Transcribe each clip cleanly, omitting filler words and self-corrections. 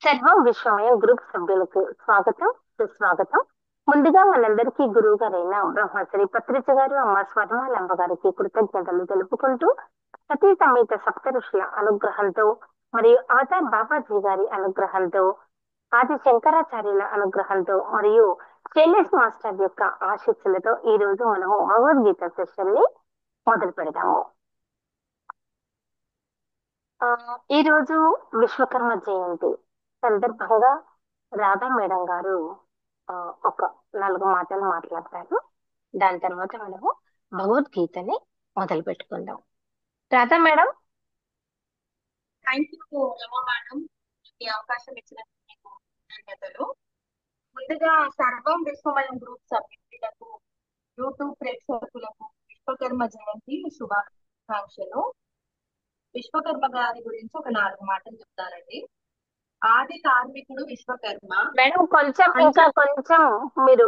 సర్వం విశ్వమయం గ్రూప్ సభ్యులకు స్వాగతం, సుస్వాగతం. ముందుగా మనందరికీ గురువు గారైన బ్రహ్మశ్రీ పత్రిజ గారు, అమ్మ స్వర్ణమాలంబ గారికి కృతజ్ఞతలు తెలుపుకుంటూ, సతీ సమేత సప్త ఋషుల అనుగ్రహంతో మరియు అవతార్ బాబాజీ గారి అనుగ్రహంతో, ఆది శంకరాచార్యుల అనుగ్రహంతో మరియు శైలేష్ మాస్టర్ యొక్క ఆశీస్సులతో ఈ రోజు మనము భగవద్గీత సెషన్ ని మొదలు పెడదాము. ఆ, ఈ రోజు విశ్వకర్మ జయంతి సందర్భంగా రాధా మేడం గారు ఆ, ఒక 4 మాటలు మాట్లాడతారు. దాని తర్వాత మనము భగవద్గీతని మొదలు పెట్టుకుందాం. Radha madam. Thank you Rama madam. ఈ అవకాశం ఇచ్చినందుకు మీకు కృతజ్ఞతలు. ముందుగా సర్వం విశ్వమయం గ్రూప్ సభ్యులకు, యూట్యూబ్ ప్రేక్షకులకు విశ్వకర్మ జయంతి శుభాకాంక్షలు. విశ్వకర్మ గారి గురించి ఒక 4 మాటలు చెప్తానండి. ఆది కార్మికుడు విశ్వకర్మ. మేడం కొంచెం పంచ ఇంకా కొంచెం మీరు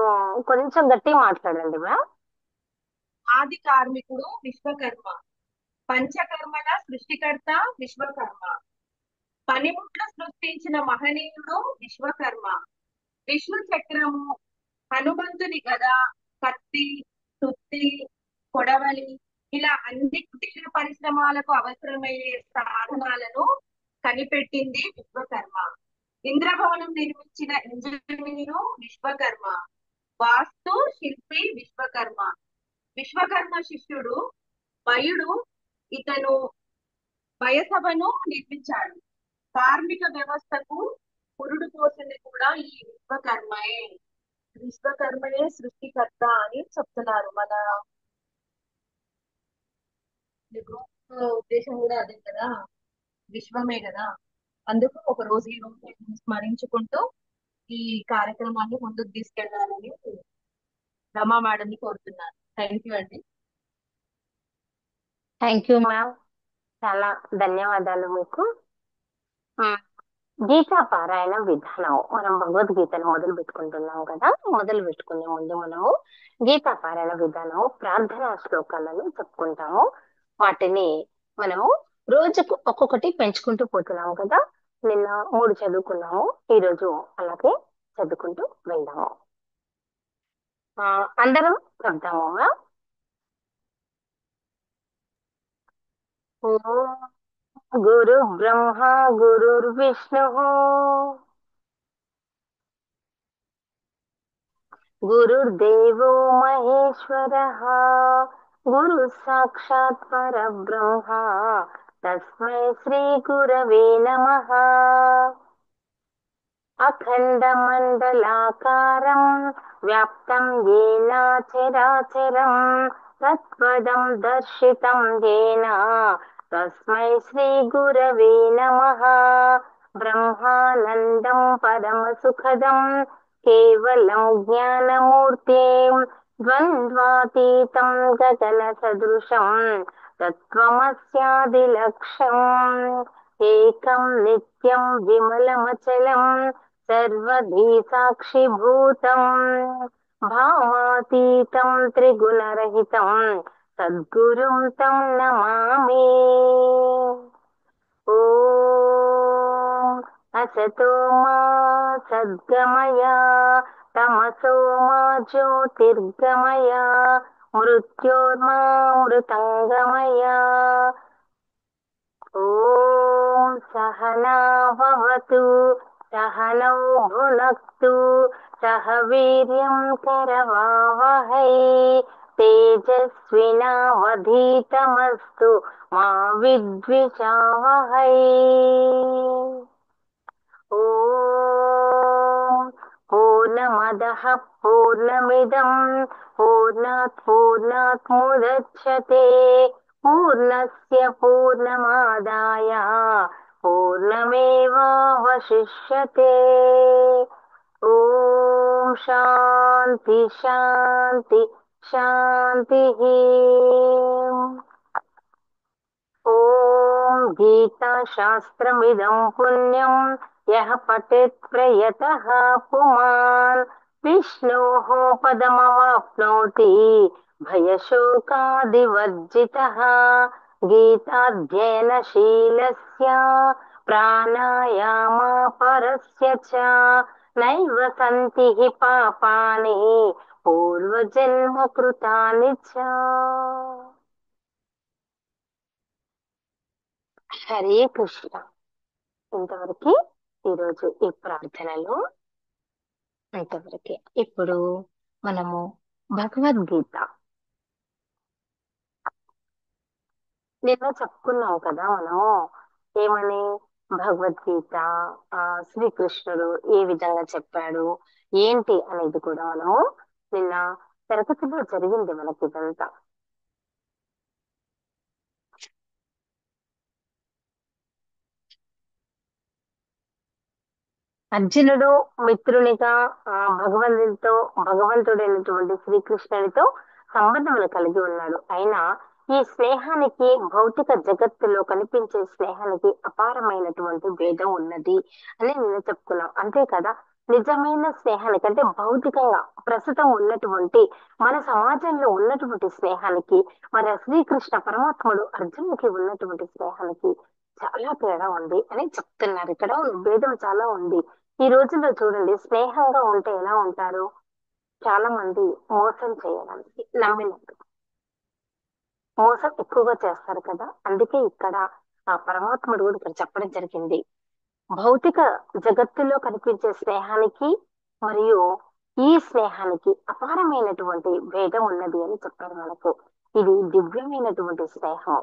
కొంచెం గట్టిగా మాట్లాడండి మేడం. ఆది కార్మికుడు విశ్వకర్మ. పంచకర్మల సృష్టికర్త విశ్వకర్మ. పనిముట్లు సృష్టించిన మహనీయుడు విశ్వకర్మ. విష్ణు చక్రము, హనుమంతుని గద, కత్తి, సుత్తి, కొడవలి, ఇలా అన్ని కుటీర పరిశ్రమలకు అవసరమయ్యే సాధనాలను కనిపెట్టింది విశ్వకర్మ. ఇంద్రభవనం నిర్మించిన ఇంజనీరు విశ్వకర్మ. వాస్తు శిల్పి విశ్వకర్మ. విశ్వకర్మ శిష్యుడు మయుడు, ఇతను వయసభను నిర్మించాడు. కార్మిక వ్యవస్థకు పురుడు పోసింది కూడా ఈ విశ్వకర్మయే. విశ్వకర్మయే సృష్టికర్త అని చెప్తున్నారు. మన గ్రూప్ ఉద్దేశం కూడా అదే కదా, విశ్వమే కదా. అందుకు ఒక రోజు ఈ రోజు స్మరించుకుంటూ ఈ కార్యక్రమాన్ని ముందుకు తీసుకెళ్లాలని రమా మేడంని కోరుతున్నాను. థ్యాంక్ యూ అండి. Thank you ma'am. చాలా ధన్యవాదాలు మీకు. ఉమ్, గీతా పారాయణ విధానం, మనం భగవద్గీతను మొదలు పెట్టుకుంటున్నాం కదా. మొదలు పెట్టుకునే ముందు మనము గీతా పారాయణ విధానం ప్రార్థనా శ్లోకాలను చెప్పుకుంటాము. వాటిని మనము రోజుకు ఒక్కొక్కటి పెంచుకుంటూ పోతున్నాము కదా. నిన్న 3 చదువుకున్నాము, ఈ రోజు అలాగే చదువుకుంటూ వెళ్దాము. అందరం చెప్దాము. ఓం గురు బ్రహ్మ గురుర్విష్ణు గురుర్దేవో మహేశ్వరः గురు సాక్షాత్ పరబ్రహ్మ తస్మై శ్రీ గురవే నమః. అఖండమండలాకారం వ్యాప్తం येन చరాచరం తత్పదం దర్శితం येन తస్మై శ్రీ గురవే నమః. బ్రహ్మానందం పరమసుఖదం కేవలం జ్ఞానమూర్తిం ద్వంద్వాతీతం గగన సదృశం తత్వమస్యాదిలక్ష్యం ఏకం నిత్యం విమలమచలం సర్వధీ సాక్షిభూతం భావాతీతం త్రిగుణరహితం సద్గురుం తం నమామి. ఓం అసతో మా సద్గమయ తమసో మా జ్యోతిర్గమయ మృత్యోర్మా మృతంగమయ. ఓం సహనా భవతు సహనౌ భునక్తు సహ వీర్యం కరవావహై తేజస్వినావధీతమస్తు మా విద్విషావహై. ఓం పూర్ణమదః పూర్ణమిదం పూర్ణాత్ ముదచ్యతే పూర్ణస్య పూర్ణమాదాయ పూర్ణమేవావశిష్యతే. ఓం శాంతి శాంతి శాంతి. ఓం గీతాశాస్త్రమిదం పుణ్యం యః పఠేత్ ప్రయతః పుమాన్ విష్ణోః పదమవాప్నోతి భయశోకాదివర్జితః. గీతాధ్యయనశీలస్య ప్రాణాయామా పరస్య చ నైవ సంతి హి పాపాని పూర్వజన్మ కృతాని చ. హరే కృష్ణ. ఇంతవరకు ఈరోజు ఈ ప్రార్థనలు ఇంతవరకే. ఇప్పుడు మనము భగవద్గీత నిన్న చెప్పుకున్నాం కదా మనము ఏమని. భగవద్గీత శ్రీకృష్ణుడు ఏ విధంగా చెప్పాడు ఏంటి అనేది కూడా మనము నిన్న తరగతిలో జరిగింది మనకి ఇదంతా. అర్జునుడు మిత్రునిగా భగవంతుడైనటువంటి శ్రీకృష్ణుడితో సంబంధములు కలిగి ఉన్నాడు. అయినా ఈ స్నేహానికి భౌతిక జగత్తులో కనిపించే స్నేహానికి అపారమైనటువంటి భేదం ఉన్నది అని నేను చెప్పుకున్నాం. అంతే కదా. నిజమైన స్నేహానికి అంటే భౌతికంగా ప్రస్తుతం ఉన్నటువంటి మన సమాజంలో ఉన్నటువంటి స్నేహానికి మరి శ్రీకృష్ణ పరమాత్ముడు అర్జునుడికి ఉన్నటువంటి స్నేహానికి చాలా తేడా ఉంది అని చెప్తున్నారు. ఇక్కడ భేదం చాలా ఉంది. ఈ రోజుల్లో చూడండి, స్నేహంగా ఉంటే ఎలా ఉంటారు. చాలా మంది మోసం చేయడానికి నమ్మినట్టు మోసం ఎక్కువగా చేస్తారు కదా. అందుకే ఇక్కడ ఆ పరమాత్ముడు కూడా ఇక్కడ చెప్పడం జరిగింది. భౌతిక జగత్తులో కనిపించే స్నేహానికి మరియు ఈ స్నేహానికి అపారమైనటువంటి భేదం ఉన్నది అని చెప్పారు మనకు. ఇది దివ్యమైనటువంటి స్నేహం.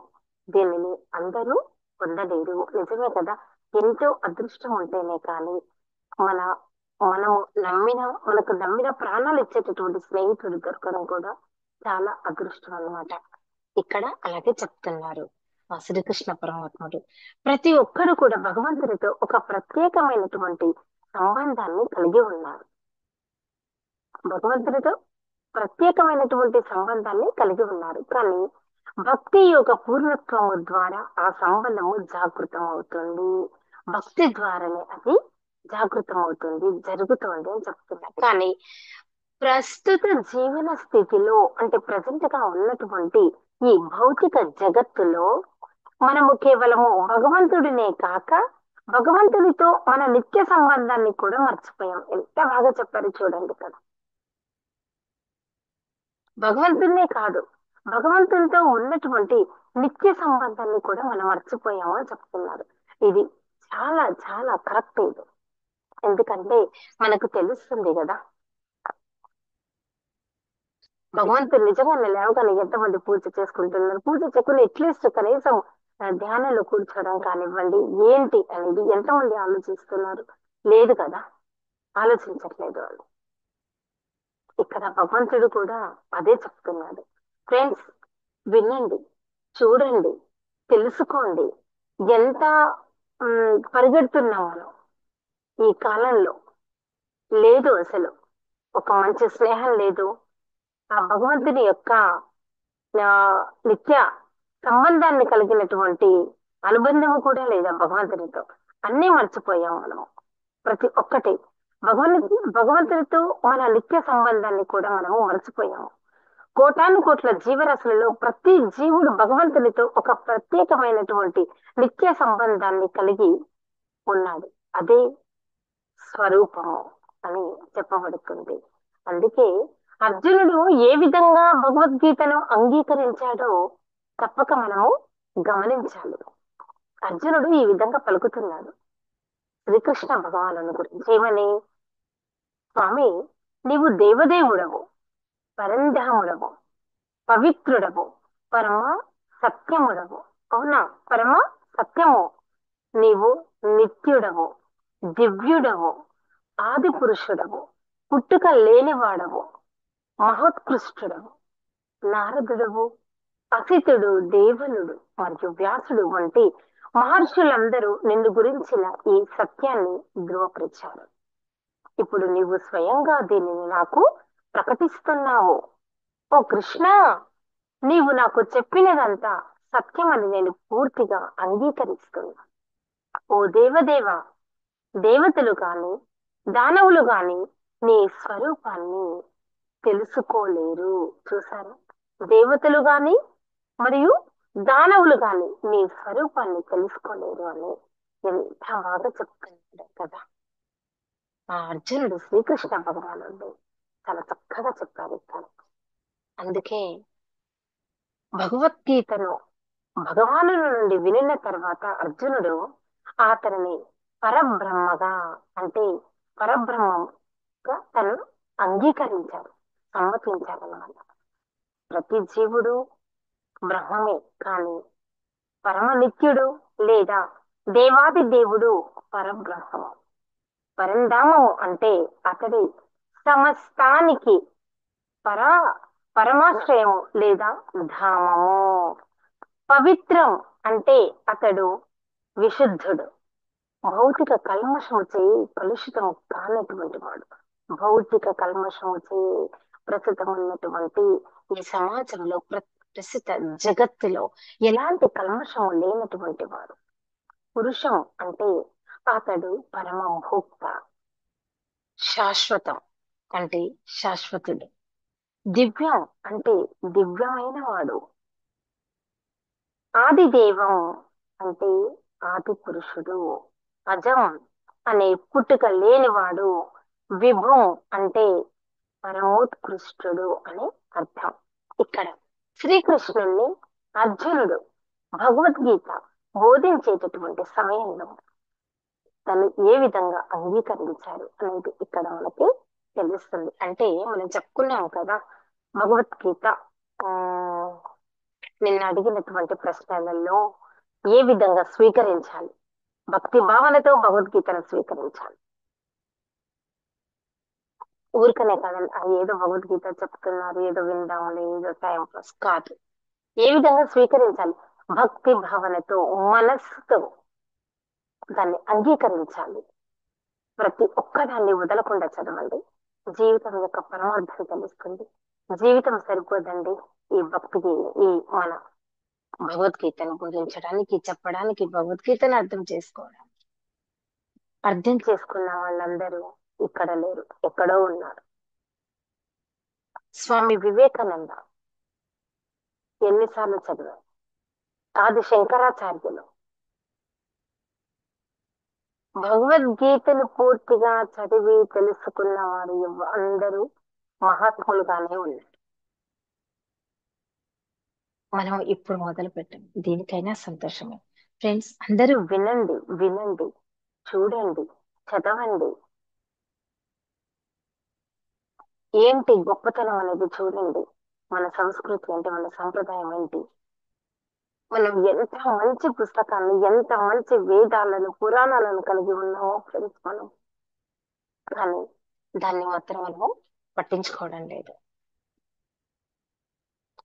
దీనిని అందరూ పొందలేరు. నిజమే కదా. ఎంతో అదృష్టం ఉంటేనే కానీ మన మనము మనకు నమ్మిన ప్రాణాలు ఇచ్చేటటువంటి స్నేహితుడు దొరకడం కూడా చాలా అదృష్టం అన్నమాట. ఇక్కడ అలాగే చెప్తున్నారు ఆ శ్రీకృష్ణ పరమాత్ముడు. ప్రతి ఒక్కరు కూడా భగవంతుడితో ఒక ప్రత్యేకమైనటువంటి సంబంధాన్ని కలిగి ఉన్నారు. భగవంతుడితో ప్రత్యేకమైనటువంటి సంబంధాన్ని కలిగి ఉన్నారు. కానీ భక్తి యొక్క పూర్ణత్వము ద్వారా ఆ సంబంధము జాగృతం అవుతుంది. భక్తి ద్వారానే అది జాగృతం అవుతుంది, జరుగుతుంది అని చెప్తున్నారు. కానీ ప్రస్తుత జీవన స్థితిలో అంటే ప్రజెంట్ గా ఉన్నటువంటి ఈ భౌతిక జగత్తులో మనము కేవలము భగవంతుడినే కాక భగవంతుడితో మన నిత్య సంబంధాన్ని కూడా మర్చిపోయాం. ఎంత బాగా చెప్పారు చూడండి కదా. భగవంతుడినే కాదు, భగవంతునితో ఉన్నటువంటి నిత్య సంబంధాన్ని కూడా మనం మర్చిపోయాము అని చెప్తున్నారు. ఇది చాలా చాలా కరెక్ట్ ఇది. ఎందుకంటే మనకు తెలుస్తుంది కదా, భగవంతుడు నిజంగా లేవగానే ఎంతమంది పూజ చేసుకుంటున్నారు. పూజ చేసుకుని అట్లీస్ట్ కనీసం ధ్యానంలో కూర్చోవడం కానివ్వండి ఏంటి అనేది ఎంతమంది ఆలోచిస్తున్నారు. లేదు కదా, ఆలోచించట్లేదు వాళ్ళు. ఇక్కడ భగవంతుడు కూడా అదే చెప్తున్నాడు. ఫ్రెండ్స్, వినండి, చూడండి, తెలుసుకోండి. ఎంత పరిగెడుతున్నాం మనం ఈ కాలంలో. లేదు అసలు ఒక మంచి స్నేహం లేదు. ఆ భగవంతుని యొక్క నిత్య సంబంధాన్ని కలిగినటువంటి అనుబంధము కూడా లేదా భగవంతునితో. అన్నీ మర్చిపోయాం మనము. ప్రతి ఒక్కటి భగవంతునితో మన నిత్య సంబంధాన్ని కూడా మనము మర్చిపోయాము. కోటాను కోట్ల జీవరాశులలో ప్రతి జీవుడు భగవంతునితో ఒక ప్రత్యేకమైనటువంటి నిత్య సంబంధాన్ని కలిగి ఉన్నాడు. అదే స్వరూపము అని చెప్పబడుతుంది. అందుకే అర్జునుడు ఏ విధంగా భగవద్గీతను అంగీకరించాడో తప్పక మనము గమనించాలి. అర్జునుడు ఈ విధంగా పలుకుతున్నాడు శ్రీకృష్ణ భగవాను గురించి. ఏమని? స్వామి, నీవు దేవదేవుడవు, పరంధాముడవు, పవిత్రుడవు, పరమ సత్యముడవు. అవునా? పరమ సత్యము. నీవు నిత్యుడవు, దివ్యుడవు, ఆది పురుషుడవు, పుట్టుక లేనివాడవు, మహోత్కృష్టుడవు, నారదుడవు, అసితుడు, దేవునుడు మరియు వ్యాసుడు వంటి మహర్షులందరూ నిన్ను గురించిన ఈ సత్యాన్ని ధృవపరిచారు. ఇప్పుడు నీవు స్వయంగా దీనిని నాకు ప్రకటిస్తున్నావు. ఓ కృష్ణ, నీవు నాకు చెప్పినదంతా సత్యమని నేను పూర్తిగా అంగీకరిస్తున్నా. ఓ దేవదేవ, దేవతలు గాని దానవులు గాని నీ స్వరూపాన్ని తెలుసుకోలేరు. చూసారా? దేవతలు గాని మరియు దానవులు గాని నీ స్వరూపాన్ని తెలుసుకోలేరు అని ఎంత బాగా చెప్తున్నాడు కదా ఆ అర్జునుడు శ్రీకృష్ణ భగవానుడు చాలా చక్కగా చెప్పారు ఇక్కడ. అందుకే భగవద్గీతను భగవాను నుండి వినిన తర్వాత అర్జునుడు అతనిని పరబ్రహ్మగా అంటే పరబ్రహ్మగా తను అంగీకరించారు, సమ్మతించారు అన్నమాట. ప్రతి జీవుడు బ్రహ్మమే, కానీ పరమ నిత్యుడు లేదా దేవాది దేవుడు పరబ్రహ్మము. పరంధామము అంటే అతడి సమస్తానికి పరా పరమాశ్రయము లేదా ధామము. పవిత్రం అంటే అతడు విశుద్ధుడు, భౌతిక కల్మషము చేయి కలుషితం కానటువంటి వాడు. భౌతిక కల్మషము చేయి ప్రస్తుతం ఉన్నటువంటి ఈ సమాజంలో ప్రస్తుత జగత్తులో ఎలాంటి కల్మషము లేనటువంటి వాడు. పురుషం అంటే అతడు పరమ భోక్త, శాశ్వతం అంటే శాశ్వతుడు. దివ్యం అంటే దివ్యమైన వాడు. ఆది దైవం అంటే ఆది పురుషుడు. అజం అనే పుట్టుక లేనివాడు. విభుం అంటే పరమోత్కృష్టుడు అని అర్థం. ఇక్కడ శ్రీకృష్ణుణ్ణి అర్జునుడు భగవద్గీత బోధించేటటువంటి సమయంలో తను ఏ విధంగా అంగీకరించారు అనేది ఇక్కడ మనకి తెలుస్తుంది. అంటే మనం చెప్పుకున్నాం కదా భగవద్గీత ఆ, నిన్న అడిగినటువంటి ప్రశ్నలలో ఏ విధంగా స్వీకరించాలి, భక్తి భావనతో భగవద్గీతను స్వీకరించాలి. ఊరికనే కాదండి, ఏదో భగవద్గీత చెప్తున్నారు ఏదో విందాంలే ఏదో టైం పాస్ కాదు. ఏ విధంగా స్వీకరించాలి? భక్తి భావనతో మనస్సుతో దాన్ని అంగీకరించాలి. ప్రతి ఒక్కదాన్ని వదలకుండా చదవండి. జీవితం యొక్క పరమార్థం తెలుస్తుంది. జీవితం సరిపోదండి ఈ భక్తికి, ఈ మన భగవద్గీతను బోధించడానికి, చెప్పడానికి, భగవద్గీతను అర్థం చేసుకోవడానికి. అర్థం చేసుకున్న వాళ్ళందరూ ఇక్కడ లేరు, ఎక్కడో ఉన్నారు. స్వామి వివేకానంద ఎన్నిసార్లు చదివారు? ఆది శంకరాచార్యులు భగవద్గీతను పూర్తిగా చదివి తెలుసుకున్న వారు అందరూ మహాత్ములుగానే ఉన్నారు. మనం ఇప్పుడు మొదలు పెట్టాం, దీనికైనా సంతోషమే. ఫ్రెండ్స్ అందరూ వినండి, వినండి, చూడండి, చదవండి. ఏంటి గొప్పతనం అనేది చూడండి. మన సంస్కృతి ఏంటి, మన సంప్రదాయం ఏంటి. మనం ఎంత మంచి పుస్తకాన్ని, ఎంత మంచి వేదాలను, పురాణాలను కలిగి ఉన్నామో ఫ్రెండ్స్ మనం. కానీ దాన్ని మాత్రం మనము పట్టించుకోవడం లేదు.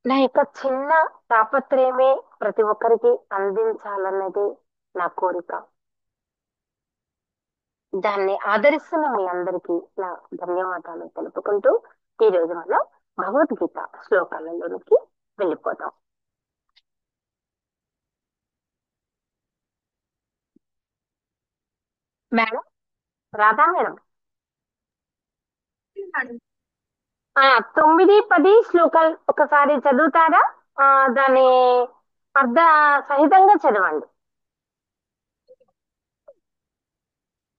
నా యొక్క చిన్న తాపత్రయమే ప్రతి ఒక్కరికి అందించాలన్నది నా కోరిక. దాన్ని ఆదరిస్తున్న మీ అందరికీ నా ధన్యవాదాలు తెలుపుకుంటూ ఈ రోజు మనం భగవద్గీత శ్లోకాలలోనికి వెళ్ళిపోతాం. మేడం, రాధా మేడం, 9, 10 శ్లోకాలు ఒకసారి చదువుతారా? దాని అర్ధ సహితంగా చదవండి.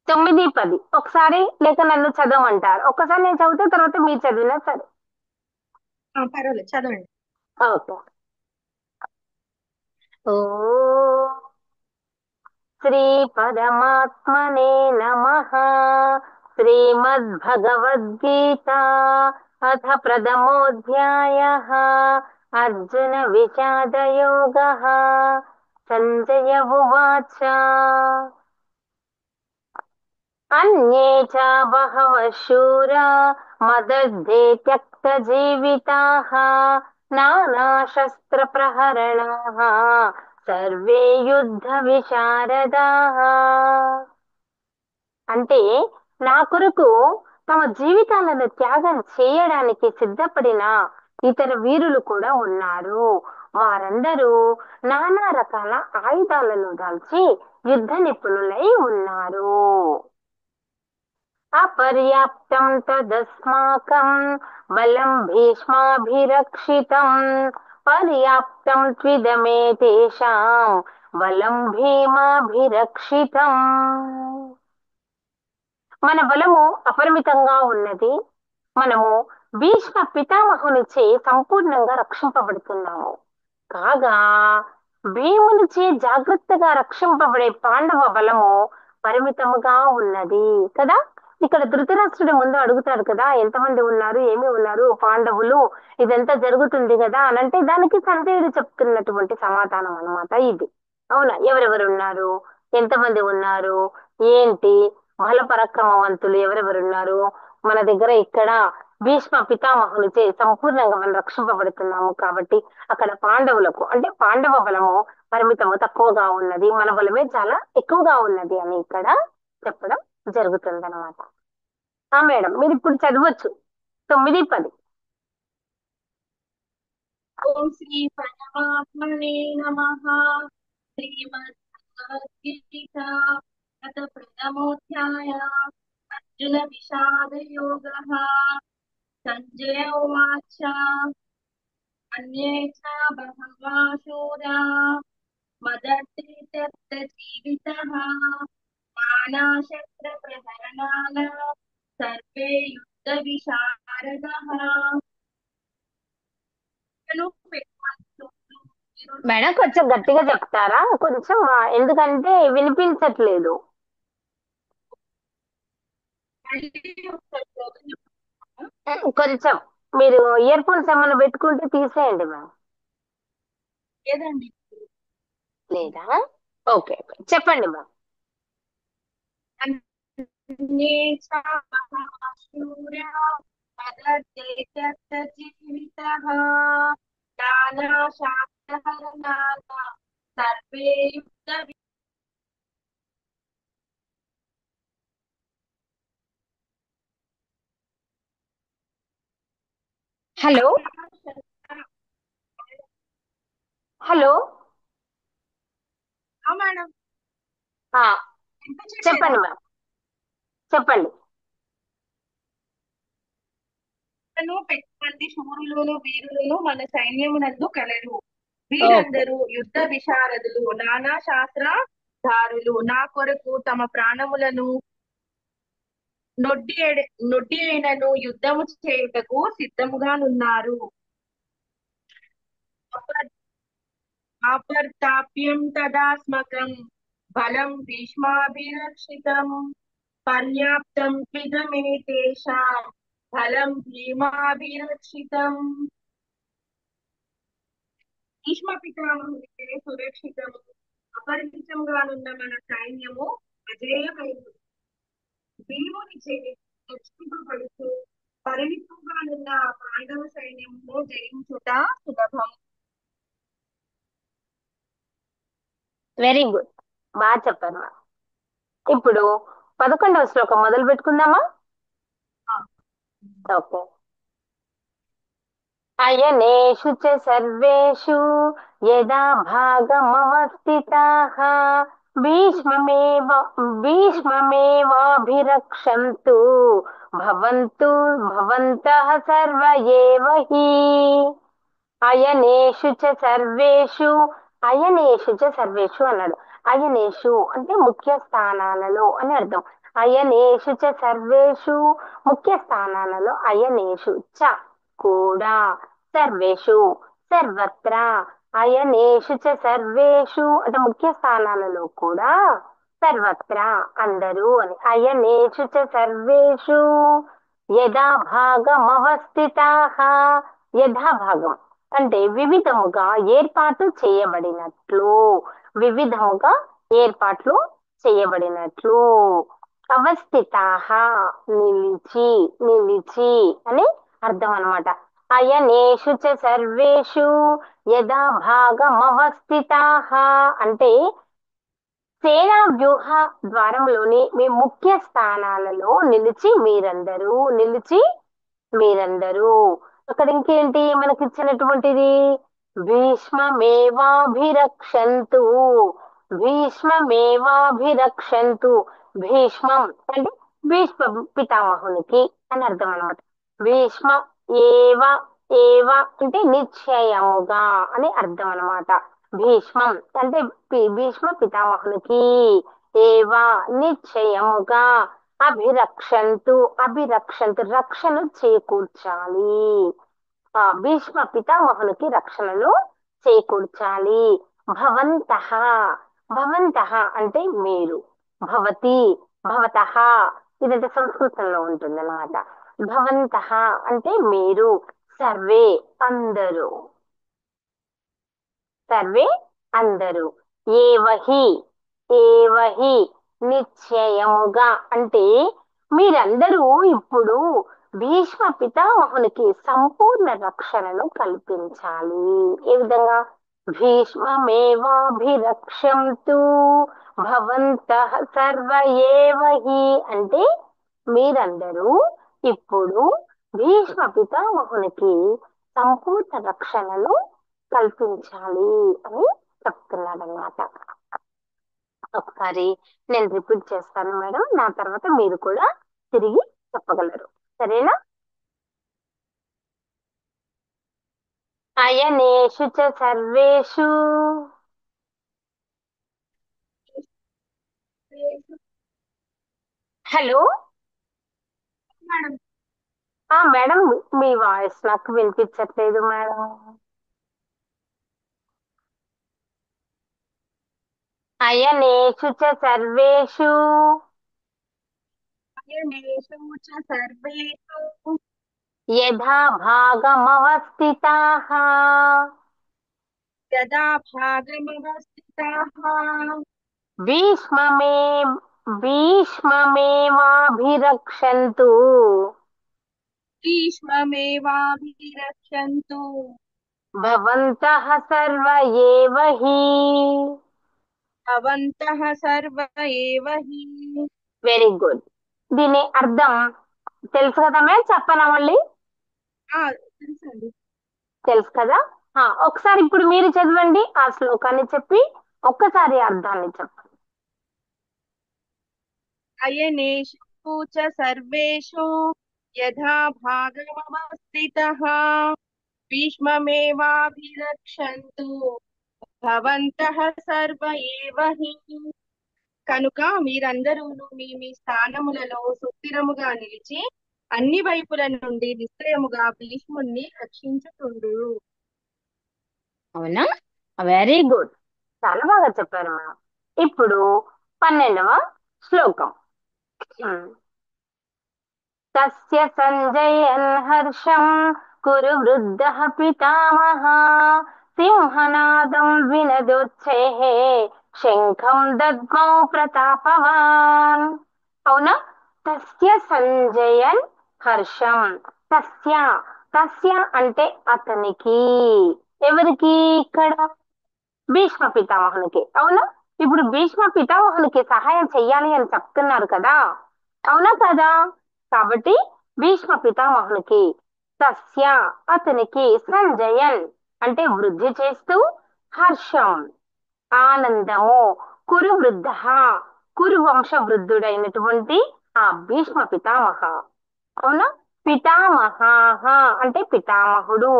9, 10 ఒకసారి, లేక నన్ను చదవమంటారు? ఒకసారి నేను చదివితే తర్వాత మీరు చదివినా సరే. పర్వాలేదు, చదవండి. ఓకే. ఓ శ్రీ పరమాత్మనే నమః. శ్రీమద్భగవద్గీత అథ ప్రథమోऽధ్యాయः. అర్జున విషాదయోగः. సంజయ ఉవాచ అన్యే చ బహవః శూరా మదర్థే త్యక్తజీవితాః నానాశస్త్రప్రహరణాః సర్వే యుద్ధ విశారదాః. అంటే నా కొరకు తమ జీవితాలను త్యాగం చేయడానికి సిద్ధపడిన ఇతర వీరులు కూడా ఉన్నారు. వారందరూ నానా రకాల ఆయుధాలను దాల్చి యుద్ధ నిపుణులై ఉన్నారు. అపర్యాప్తం తదస్మాకం బలం భీష్మాభిరక్షితం పర్యాప్తం త్విదమే తేషాం బలం భీమాభిరక్షితం. మన బలము అపరిమితంగా ఉన్నది. మనము భీష్మ పితామహునిచే సంపూర్ణంగా రక్షింపబడుతున్నాము. కాగా భీమునిచే జాగ్రత్తగా రక్షింపబడే పాండవ బలము పరిమితముగా ఉన్నది కదా. ఇక్కడ ధృతరాష్ట్రుడు ముందు అడుగుతాడు కదా, ఎంతమంది ఉన్నారు, ఏమి ఉన్నారు పాండవులు, ఇదంతా జరుగుతుంది కదా అనంటే దానికి సంజయుడు చెప్తున్నటువంటి సమాధానం అన్నమాట ఇది. అవునా, ఎవరెవరు ఉన్నారు, ఎంతమంది ఉన్నారు, ఏంటి, బల పరాక్రమవంతులు ఎవరెవరున్నారు మన దగ్గర ఇక్కడ, భీష్మ పితామహునిచే సంపూర్ణంగా మనం రక్షింపబడుతున్నాము కాబట్టి అక్కడ పాండవులకు అంటే పాండవ బలము పరిమితము తక్కువగా ఉన్నది, మన బలమే చాలా ఎక్కువగా ఉన్నది అని ఇక్కడ చెప్పడం జరుగుతుంది అనమాట. మేడం మీరు ఇప్పుడు చదవచ్చు 9, 10. ఓం శ్రీ పరమాత్మనే నమః. శ్రీమద్భగవద్గీత అథ ప్రథమోధ్యాయ. అర్జున విషాద యోగః. సంజయ ఉవాచ అన్యే చ బహవః శూరా మదర్తే తత్ర జీవితః నానాశస్త్ర ప్రహరణాన సర్వే యుద్ధ విశారదః. మేడం కొంచెం గట్టిగా చెప్తారా, కొంచెం ఎందుకంటే వినిపించట్లేదు. కొంచెం మీరు ఇయర్ ఫోన్స్ ఏమైనా పెట్టుకుంటే తీసేయండి మ్యామ్. లేదండి. లేదా? ఓకే చెప్పండి మ్యామ్. అన్యే చ బహవః శూరా మదర్తే తత్ర జీవితః నానాశాస్త్రహరణాన సర్వే యుద్ధ హలో హలో మేడం ఆ, చెప్పండి మ్యామ్, చెప్పండి. పెట్టుమంది శూరులను వీరులను మన సైన్యమునందు కలరు. వీరందరూ యుద్ధ విశారదులు, నానా శాస్త్రధారులు, నా కొరకు తమ ప్రాణములను నొడ్డి అయినను యుద్ధము చేయుటకు సిద్ధముగానున్నారు. అపర్తాప్యం తదాస్మకం బలం భీష్మాభిరక్షితం పర్యాప్తం త్విదమే తేషాం బలం భీమాభిరక్షితం. భీష్మ పితామహునిచే సురక్షితము, అపరిమితంగానున్న మన సైన్యము అజేయమైనది. భీమునిచే రక్షింపబడుతూ పరిమితంగానున్న పాండవ సైన్యమును జయించుట సులభం. వెరీ గుడ్, బాగా చెప్పారు మ్యామ్. ఇప్పుడు 11వ శ్లోకం మొదలు పెట్టుకుందామా? ఓకే. అయనేషు చ సర్వేషు యదా భాగమవస్థితాః భీష్మమేవ భీష్మమేవాభిరక్షन्तు భవంతః సర్వ ఏవ హి. అయనేషు చ సర్వేషు, అయనేషు చ సర్వేషు అన్నాడు. అయనేషు అంటే ముఖ్య స్థానాలలో అని అర్థం. అయనేషు చ సర్వేషు ముఖ్య స్థానాలలో, అయనేషు చ కూడా, సర్వేషు సర్వత్రా, అయనేషు చ సర్వేషు అంటే ముఖ్య స్థానాలలో కూడా, సర్వత్రా అందరూ అని. అయనేషు చ సర్వేషు యథా భాగమవస్థితాః, యథాభాగం అంటే వివిధముగా ఏర్పాటు చేయబడినట్లు, వివిధముగా ఏర్పాట్లు చేయబడినట్లు, అవస్థితాః నిలిచి, నిలిచి అని అర్థం అన్నమాట. అయనేషు చ సర్వేషు యథా భాగమవస్థితాః అంటే సేనా వ్యూహ ద్వారంలోని మీ ముఖ్య స్థానాలలో నిలిచి మీరందరూ. అక్కడ ఇంకేంటి మనకి ఇచ్చినటువంటిది, భీష్మమేవాభిరక్షంతు, భీష్మమేవాభిరక్షంతు. భీష్మం అంటే భీష్మ పితామహునికి అని అర్థం అనమాట. భీష్మ ఏవ ఏవ అంటే నిశ్చయముగా అని అర్థం అన్నమాట. భీష్మం అంటే భీష్మ పితామహునికి ఏవ నిశ్చయముగా అభిరక్షంతు అభిరక్షంతు రక్షణ చేకూర్చాలి. భీష్మ పితామహునికి రక్షణలు చేకూర్చాలి. భవంతః భవంతః అంటే మీరు, భవతి భవతః ఇదంటే సంస్కృతంలో ఉంటుంది అన్నమాట. భవంతః అంటే మీరు, సర్వే అందరూ, సర్వే అందరూ, ఏవహి ఏవహి నిశ్చయముగా అంటే మీరందరూ ఇప్పుడు భీష్మ పితామహునికి సంపూర్ణ రక్షణను కల్పించాలి. ఏ విధంగా? భీష్మమేవాభిరక్షంతు భవంతః సర్వ ఏవహి అంటే మీరందరూ ఇప్పుడు భీష్మ పితామహునికి సంపూర్ణ రక్షణను కల్పించాలి అని చెప్తున్నాడు అన్నమాట. ఒకసారి నేను రిపీట్ చేస్తాను మేడం, నా తర్వాత మీరు కూడా తిరిగి చెప్పగలరు. సరేనా? అయనేషు చ సర్వేషు. Hello madam. మేడం, మీ వాయిస్ నాకు వినిపించట్లేదు మేడం. అయనేషు చ సర్వేషు అయనేషు చ సర్వేషు యథా భాగమవస్థితాః యదా భాగమవస్థితాః భీష్మమే భీష్మమేవాభిరక్షन्तు భీష్మమేవాభిరక్షन्तు భవంతః సర్వ ఏవ హి. భవంతః సర్వ ఏవ హి. Very good. దీని అర్థం తెలుసు కదా మేడం? చెప్పనా మళ్ళీ? తెలుసండి. తెలుసు కదా. ఒకసారి ఇప్పుడు మీరు చదవండి ఆ శ్లోకాన్ని చెప్పి ఒక్కసారి అర్థాన్ని చెప్పండి. అయనేషు చ సర్వేషు యథా భాగమవస్థితః భీష్మమేవాభిరక్షन्तు భవంతః సర్వ ఏవ హి. కనుక మీరందరూ మీ మీ స్థానములలో సుస్థిరముగా నిలిచి అన్ని వైపుల నుండి నిశ్చయముగా భీష్ముణ్ణి రక్షించుతుండు. అవునా? వెరీ గుడ్, చాలా బాగా చెప్పారు మేడం. ఇప్పుడు 12వ శ్లోకం. తస్య సంజయన్ హర్షం కురు వృద్ధః పితామహ సింహనాదం వినదోచ్చేః శంఖం దద్మౌ ప్రతాపవాన్. అవునా? తస్య సంజయన్ హర్షం. తస్య తస్య అంటే అతనికి, ఎవరికి? ఇక్కడ భీష్మ పితామహునికి. అవునా? ఇప్పుడు భీష్మ పితామహునికి సహాయం చెయ్యాలి అని చెప్తున్నారు కదా, అవునా కదా? కాబట్టి భీష్మ పితామహునికి తస్య అతనికి సంజయన్ అంటే వృద్ధి చేస్తూ, హర్షం ఆనందము, కురు వృద్ధ కురు వంశ వృద్ధుడైనటువంటి ఆ భీష్మ పితామహ. అవునా? పితామహ అంటే పితామహుడు.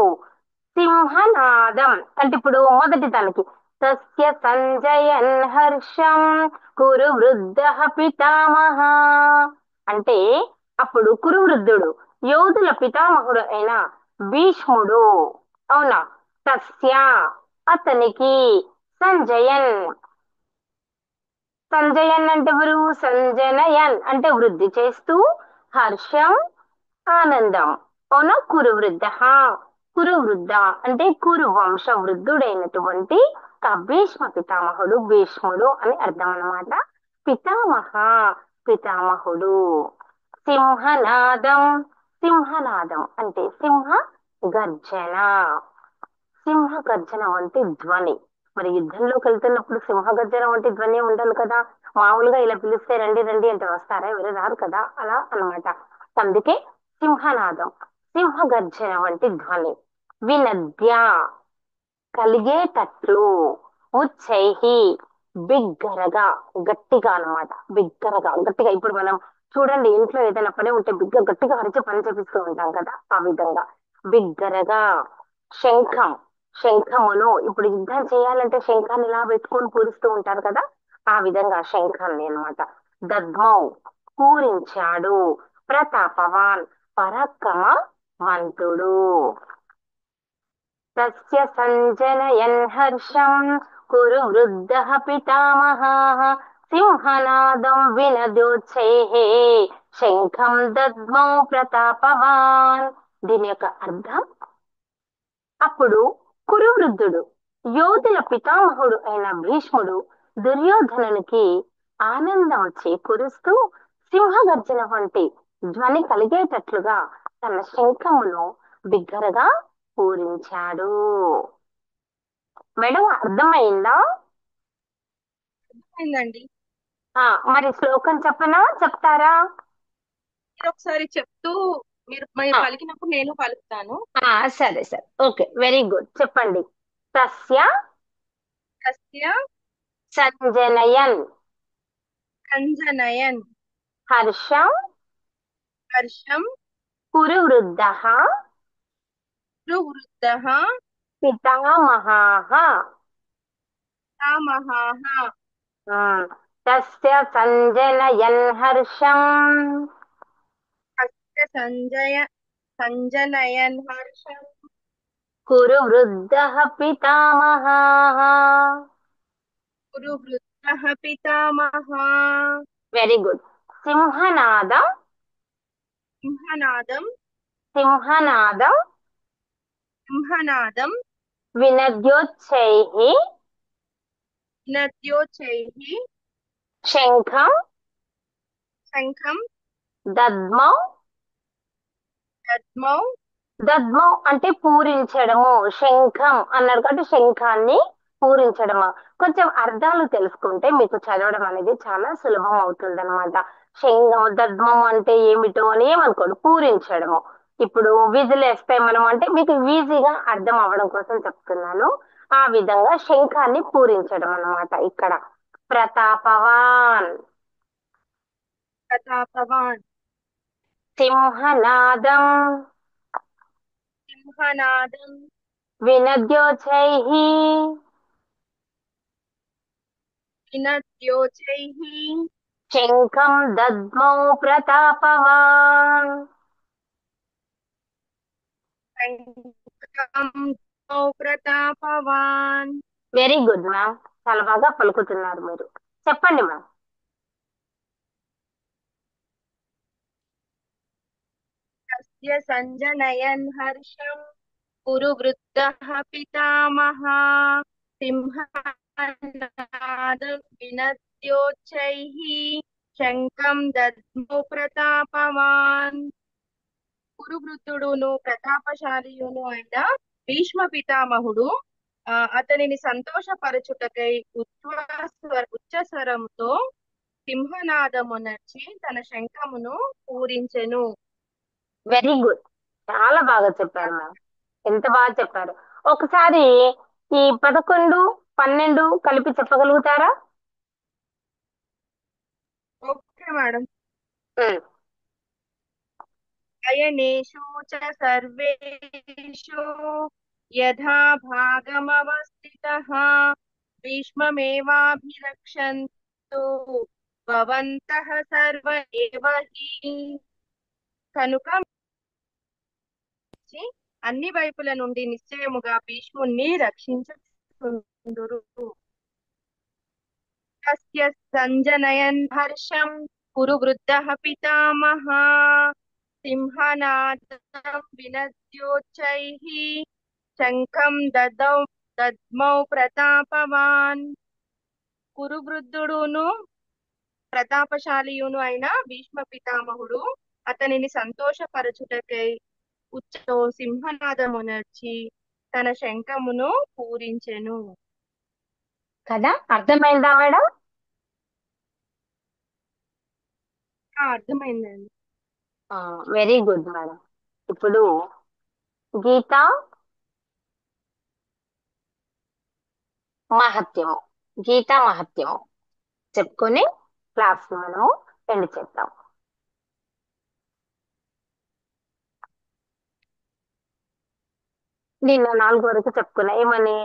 సింహనాదం అంటే ఇప్పుడు మొదటి దానికి తస్య సంజయన్ హర్షం కురు వృద్ధ పితామహ అంటే అప్పుడు కురు వృద్ధుడు యోధుల పితామహుడు అయిన భీష్ముడు. అవునా? తస్య అతనికి సంజయన్ సంజయన్ అంటే ఎవరు? సంజనయన్ అంటే వృద్ధి చేస్తూ, హర్షం ఆనందం. అవునా? కురు వృద్ధ కురు వృద్ధ అంటే కురు వంశ వృద్ధుడైనటువంటి ఆ భీష్మ పితామహుడు, భీష్ముడు అని అర్థం అన్నమాట. పితామహ పితామహుడు. సింహనాదం సింహనాదం అంటే సింహ గర్జన. సింహ గర్జన వంటి ధ్వని. మరి యుద్ధంలోకి వెళ్తున్నప్పుడు సింహ గర్జన వంటి ధ్వని ఉండాలి కదా. మామూలుగా ఇలా పిలిస్తే రండి రండి అంటే వస్తారా? ఎవరు రారు కదా. అలా అన్నమాట. అందుకే సింహనాదం, సింహ గర్జన వంటి ధ్వని. వినద్య కలిగేటట్లు, ఉచ్చైహి బిగ్గరగా గట్టిగా అన్నమాట. బిగ్గరగా గట్టిగా. ఇప్పుడు మనం చూడండి, ఇంట్లో ఏదైనా పని ఉంటే బిగ్గ గట్టిగా అరిచి పని చేపిస్తూ ఉంటాం కదా, ఆ విధంగా బిగ్గరగా. శంఖం, శంఖమును ఇప్పుడు యుద్ధం చేయాలంటే శంఖాన్ని ఇలా పెట్టుకొని పూరిస్తూ ఉంటారు కదా, ఆ విధంగా శంఖాన్ని అన్నమాట. దద్మౌ, పూరించాడు. ప్రతాపవాన్, పరాక్రమవంతుడు. తస్య సంజనయన్ హర్షం కురు వృద్ధః పితామహః సింహనాదం వినదోచ్చైః శంఖం దద్మౌ ప్రతాపవాన్. దీని యొక్క అర్థం, అప్పుడు కురువృద్ధుడు, యోధుల పితామహుడు అయిన భీష్ముడు దుర్యోధనునికి ఆనందం చేకూరుస్తూ సింహగర్జన వంటి ధ్వని కలిగేటట్లుగా తన శంఖమును బిగ్గరగా పూరించాడు. మేడం అర్థమైందా? అయిందండి. మరి శ్లోకం చెప్పనా, చెప్తారా? మీరు ఒకసారి చెప్తూ మీరు ఆ, పలికినప్పుడు నేను పలుకుతాను. సరే సరే, ఓకే, వెరీ గుడ్, చెప్పండి. తస్య తస్య సంజనయన్ సంజనయన్ హర్షం హర్షం కురువృద్ధః వృద్ధః పితామహాః. పితామహాః. ఆ, తస్య సంజనయన్ హర్షం తస్య సంజనయన్ హర్షం కురువృద్ధః పితామహాః. వృద్ధః పితామహः. Very good. సింహనాదం, సింహనాదం సింహనాదం సింహనాదం వినద్యోచ్చైః నద్యోచైః శంఖం శంఖం దద్మౌ. దద్మౌ. దద్మం అంటే పూరించడము, శంఖం అన్నాడు కాబట్టి శంఖాన్ని పూరించడము. కొంచెం అర్థాలు తెలుసుకుంటే మీకు చదవడం అనేది చాలా సులభం అవుతుంది అనమాట. శంఖం దద్మం అంటే ఏమిటో అని ఏమనుకోండి, పూరించడము. ఇప్పుడు విజిలేస్తే మనం అంటే మీకు ఈజీగా అర్థం అవ్వడం కోసం చెప్తున్నాను. ఆ విధంగా శంఖాన్ని పూరించడం అన్నమాట ఇక్కడ. ప్రతాపవాన్, ప్రతాపవాన్. సింహనాదం సింహనాదం వినద్యోచైః వినద్యోచైః శంఖం దద్మౌ ప్రతాపవాన్. శంఖం ప్రతాపవాన్. వెరీ గుడ్ మ్యామ్, చాలా బాగా పలుకుతున్నారు మీరు. చెప్పండి మ్యామ్. తస్య సంజనయన్ హర్షం కురు వృద్ధః పితామహः సింహనాదం వినద్యోచ్చైః శంఖం దద్మౌ ప్రతాపవాన్. కురువృద్ధుడును ప్రతాపశాలియును అయిన భీష్మ పితామహుడు అతనిని సంతోషపరచుటకై ఉచ్చ స్వరముతో సింహనాదమునర్చి తన శంఖమును పూరించెను. వెరీ గుడ్, చాలా బాగా చెప్పారు మ్యామ్, ఎంత బాగా చెప్పారు. ఒకసారి ఈ 11, 12 కలిపి చెప్పగలుగుతారా? Okay madam. ఉమ్, అయనేషు చ సర్వేషు యథా భాగమవస్థితః భీష్మమేవాభిరక్షन्तు భవంతః సర్వ ఏవ హి. కనుక అన్ని వైపుల నుండి నిశ్చయముగా భీష్ముణ్ణి రక్షించుచుందురు. తస్య సంజనయన్ హర్షం కురు వృద్ధః పితామహः సింహనాదం వినద్యోచ్చైః శంఖం దద్మౌ ప్రతాపవాన్. కురువృద్ధుడును ప్రతాపశాలియును అయిన భీష్మ పితామహుడు అతనిని సంతోషపరచుటకై ఉచ్చతో సింహనాదమునర్చి తన శంఖమును పూరించెను. కదా, అర్థమైందా మేడం? అర్థమైందండి. Very good madam. ఇప్పుడు గీత మహత్యము, గీతా మహత్యము చెప్పుకొని క్లాస్ మనము ఎండ్ చేద్దాం. నిన్న 4 వరకు చెప్పుకున్నా ఏమని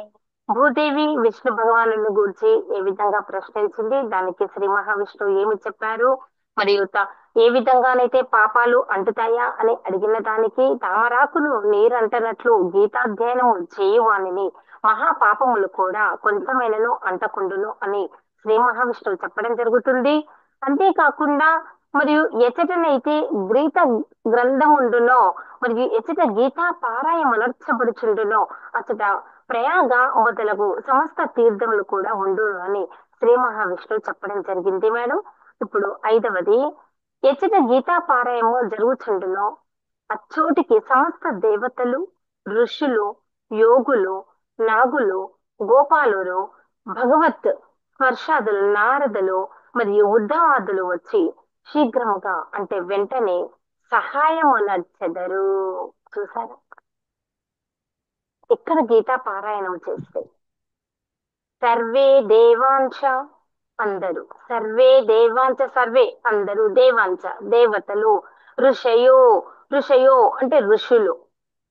భూదేవి విష్ణు భగవాను గురించి ఏ విధంగా ప్రశ్నించింది, దానికి శ్రీ మహావిష్ణువు ఏమి చెప్పారు, మరియు ఏ విధంగానైతే పాపాలు అంటుతాయా అని అడిగిన దానికి తామరాకును నీరంటనట్లు గీతాధ్యయనం చేయువానిని మహా పాపములు కూడా కొంచెమైనను అంటకుండును అని శ్రీ మహావిష్ణువు చెప్పడం జరుగుతుంది. అంతేకాకుండా మరియు ఎచటనైతే గీత గ్రంథం ఉండునో మరియు ఎచ్చట గీతా పారాయమనర్చబడుచుండునో అచ్చట ప్రయాగ మొదలగు సమస్త తీర్థములు కూడా ఉండును అని శ్రీ మహావిష్ణువు చెప్పడం జరిగింది మేడం. ఇప్పుడు 5వది, ఎచ్చట గీతా పారాయము జరుగుచుండునో అచ్చోటికి సమస్త దేవతలు, ఋషులు, యోగులు, నాగులు, గోపాలురు, భగవత్ స్పర్శాదులు, నారదులు మరియు ఉద్ధవాదులు వచ్చి శీఘ్రముగా అంటే వెంటనే సహాయము నచ్చదరు. చూసారా, ఇక్కడ గీతా పారాయణం చేస్తే సర్వే దేవాంశ అందరూ, సర్వే దేవాంశ సర్వే అందరూ, దేవాంశ దేవతలు, ఋషయో ఋషయో అంటే ఋషులు,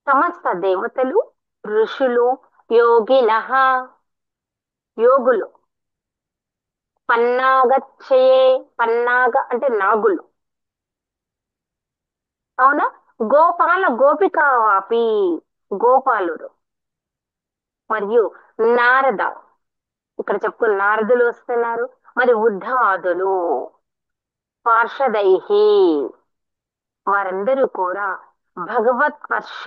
సమస్త దేవతలు, ఋషులు, యోగినః యోగులు, పన్నాగచ్చయే పన్నాగ అంటే నాగులు, అవునా, గోపాల గోపికావాపి గోపాలుడు, మరియు నారద ఇక్కడ చెప్పుకున్న నారదులు వస్తున్నారు, మరి ఉద్ధవాదులు, పార్షదైహి వారందరూ కూడా భగవత్ స్పర్శ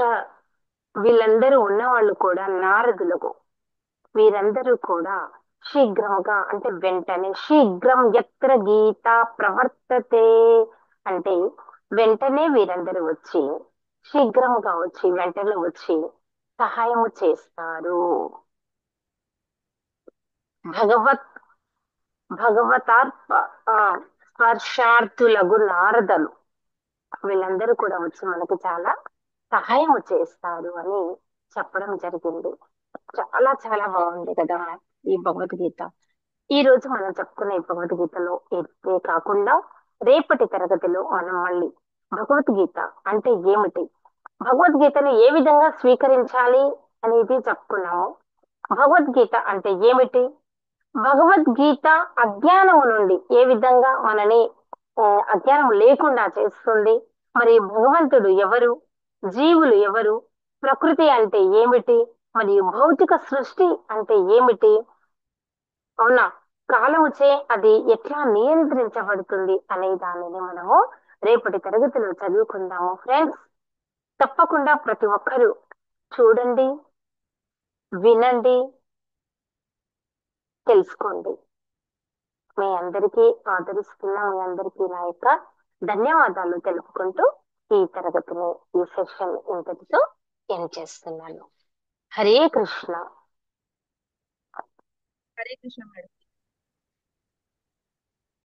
వీళ్ళందరూ ఉన్నవాళ్ళు కూడా నారదులకు, వీరందరూ కూడా శీఘ్రముగా అంటే వెంటనే, శీఘ్రం ఎత్ర గీత ప్రవర్తతే అంటే వెంటనే వీరందరూ వచ్చి శీఘ్రముగా వచ్చి వెంటనే వచ్చి సహాయము చేస్తారు. భగవత్ భగవతార్ప ఆ, స్పర్శార్థులకు నారదలు వీళ్ళందరూ కూడా వచ్చి మనకు చాలా సహాయం చేస్తారు అని చెప్పడం జరిగింది. చాలా చాలా బాగుంది కదా ఈ భగవద్గీత. ఈ రోజు మనం చెప్పుకునే ఈ భగవద్గీతలో ఇదే కాకుండా రేపటి తరగతిలో మనం మళ్ళీ భగవద్గీత అంటే ఏమిటి, భగవద్గీతను ఏ విధంగా స్వీకరించాలి అనేది చెప్పుకున్నాము. భగవద్గీత అంటే ఏమిటి, భగవద్గీత అజ్ఞానము నుండి ఏ విధంగా మనని అజ్ఞానం లేకుండా చేస్తుంది, మరి భగవంతుడు ఎవరు, జీవులు ఎవరు, ప్రకృతి అంటే ఏమిటి, మరియు భౌతిక సృష్టి అంటే ఏమిటి, అవునా, కాలముచే అది ఎట్లా నియంత్రించబడుతుంది అనే దానిని మనము రేపటి తరగతిలో చదువుకుందాము ఫ్రెండ్స్. తప్పకుండా ప్రతి ఒక్కరూ చూడండి, వినండి, తెలుసుకోండి. మీ అందరికీ ఆదరిస్తున్న మీ అందరికీ నా యొక్క ధన్యవాదాలు తెలుపుకుంటూ ఈ తరగతిని ఈ సెషన్ ఇంతటితో ఎండ్ చేస్తున్నాను. హరే కృష్ణ. హరే కృష్ణ మేడం.